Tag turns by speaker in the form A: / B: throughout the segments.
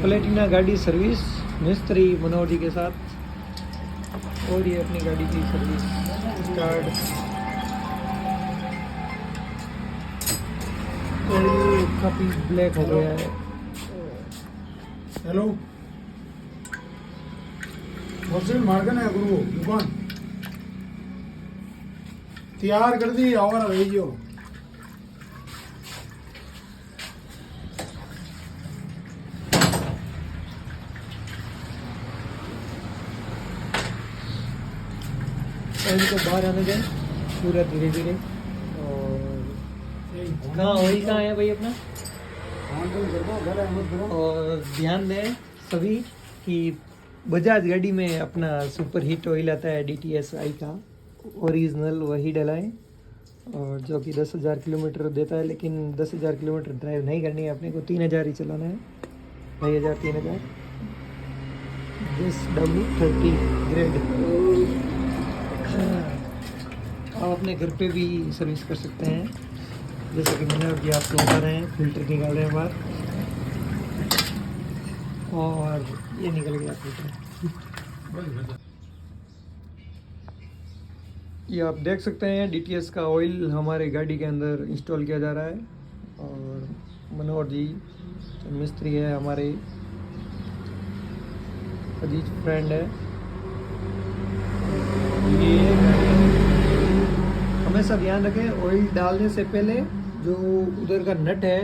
A: Platina गाड़ी service मिस्त्री मनोहर जी के साथ। और ये अपनी गाड़ी की सर्विस कार्ड। ऑयल काफ़ी ब्लैक हो गया है।
B: हेलो होलसेल मार्गन है गुरु दुकान तैयार कर दी और भेजियो।
A: ऑयल को बाहर आने दें पूरा धीरे धीरे। और कहाँ ऑयल कहाँ है भाई अपना। और ध्यान दें सभी कि बजाज गाड़ी में अपना सुपर हिट ऑयल आता है DTSI का ओरिजिनल, वही डलाएं। और जो कि 10,000 किलोमीटर देता है, लेकिन 10,000 किलोमीटर ड्राइव नहीं करनी है अपने को, 3,000 ही चलाना है। 2,000 3,000 SW30 ग्रेड। आप अपने घर पे भी सर्विस कर सकते हैं, जैसे कि मैंने अभी आपको बता रहे हैं। फिल्टर निकाल रहे हैं बाहर और ये निकल गया फिल्टर। ये आप देख सकते हैं DTS का ऑयल हमारे गाड़ी के अंदर इंस्टॉल किया जा रहा है। और मनोहर जी जो मिस्त्री है हमारे अजीज फ्रेंड है। ये हमेशा ध्यान रखें ऑयल डालने से पहले जो उधर का नट है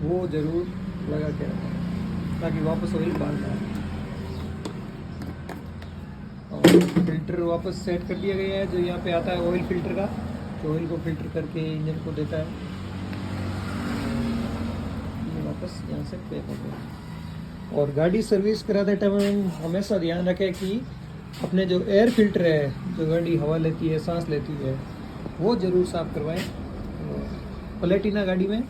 A: वो ज़रूर लगा के रखें ताकि वापस ऑयल बाहर ना आए। और फिल्टर वापस सेट कर दिया गया है, जो यहाँ पे आता है ऑयल फिल्टर का, जो ऑयल को फिल्टर करके इंजन को देता है। ये वापस यहाँ से पैक हो गया। और गाड़ी सर्विस कराते टाइम हमेशा ध्यान रखें कि अपने जो एयर फिल्टर है, जो गाड़ी हवा लेती है, सांस लेती है, वो ज़रूर साफ़ करवाएं। प्लेटिना गाड़ी में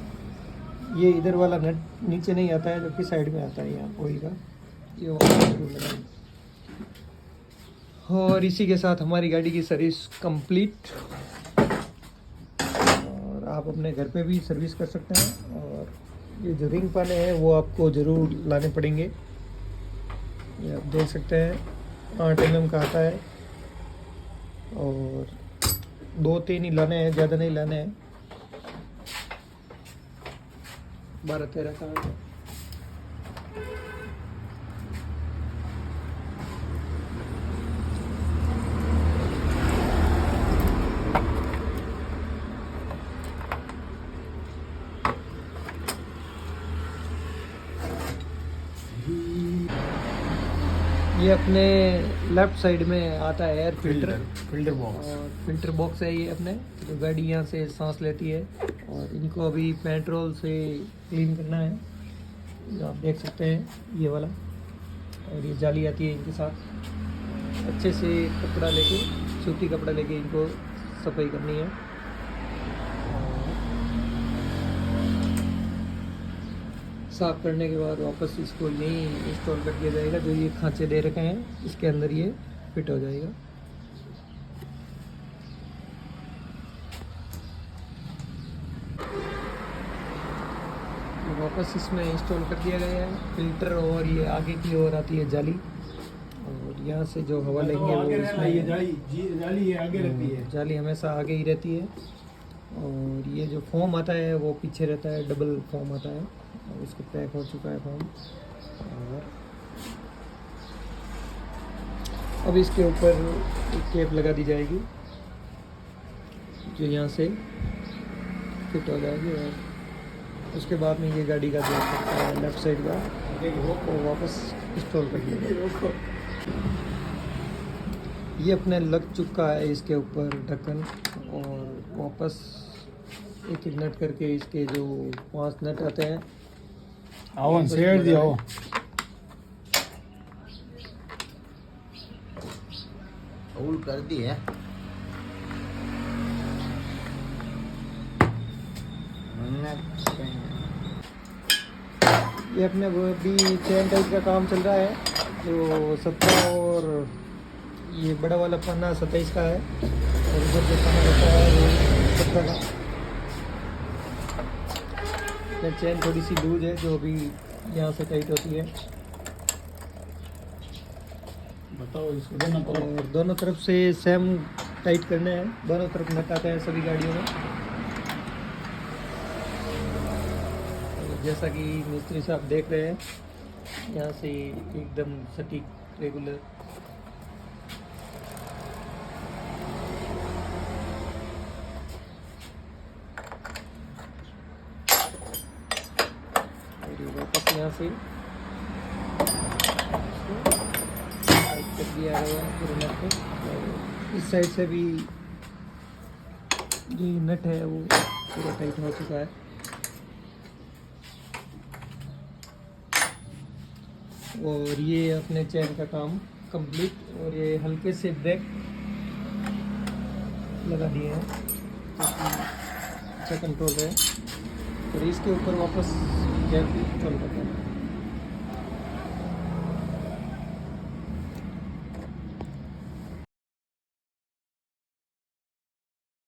A: ये इधर वाला नट नीचे नहीं आता है, जबकि साइड में आता है यहाँ ऑयल का, ये जरूर लगाएं। और इसी के साथ हमारी गाड़ी की सर्विस कंप्लीट। और आप अपने घर पे भी सर्विस कर सकते हैं। और ये जो रिंग पाने हैं वो आपको ज़रूर लाने पड़ेंगे। ये आप देख सकते हैं 8 mm का आता है। और 2-3 ही लाने हैं, ज़्यादा नहीं लाने हैं। 12-13 का है। ये अपने लेफ्ट साइड में आता है एयर फिल्टर
B: बॉक्स।
A: और फिल्टर बॉक्स है ये अपने, जो गाड़ी यहाँ से सांस लेती है। और इनको अभी पेट्रोल से क्लीन करना है, जो आप देख सकते हैं ये वाला। और ये जाली आती है इनके साथ। अच्छे से कपड़ा लेके, सूती कपड़ा लेके इनको सफाई करनी है। साफ करने के बाद वापस इसको यहीं इंस्टॉल कर दिया जाएगा। जो ये खांचे दे रखे हैं इसके अंदर ये फिट हो जाएगा। वापस इसमें इंस्टॉल कर दिया गया है फिल्टर। और ये आगे की ओर आती है जाली, और यहाँ से जो हवा लेंगे वो इसमें
B: ये जाली ये आगे रहती है।
A: जाली हमेशा आगे ही रहती है। और ये जो फोम आता है वो पीछे रहता है, डबल फोम आता है। और इसको पैक हो चुका है फोम। और अब इसके ऊपर एक टेप लगा दी जाएगी, जो यहाँ से फिट हो जाएगी। और उसके बाद में ये गाड़ी का जो है लेफ्ट साइड का वो वापस इंस्टॉल कर दिया। ये अपने लग चुका है इसके ऊपर ढक्कन। और वापस एक एक नट करके इसके जो 5 नट आते हैं
B: आओ शेयर दिया हो।
C: फुल कर दी है।
A: ये अपने वो भी चेन टाइप का काम चल रहा है, जो 17 और ये बड़ा वाला पन्ना 27 का है। और उधर जो पन्ना रहता है वो 17 का। चेन थोड़ी सी लूज है, जो अभी यहाँ से टाइट होती है
B: बताओ इसको देना तो
A: और दोनों तरफ से सेम टाइट करना है। दोनों तरफ नट आता है सभी गाड़ियों में। और जैसा कि मिस्त्री साहब देख रहे हैं, यहाँ से एकदम सटीक रेगुलर वापस यहाँ से टाइट कर दिया गया है पूरे नट को। और इस साइड से भी जो नट है वो पूरा टाइट हो चुका है। और ये अपने चैन का काम कंप्लीट। और ये हल्के से ब्रेक लगा दिए हैं ताकि अच्छा कंट्रोल है। और इसके ऊपर वापस गेयर भी कंट्रोल करना है।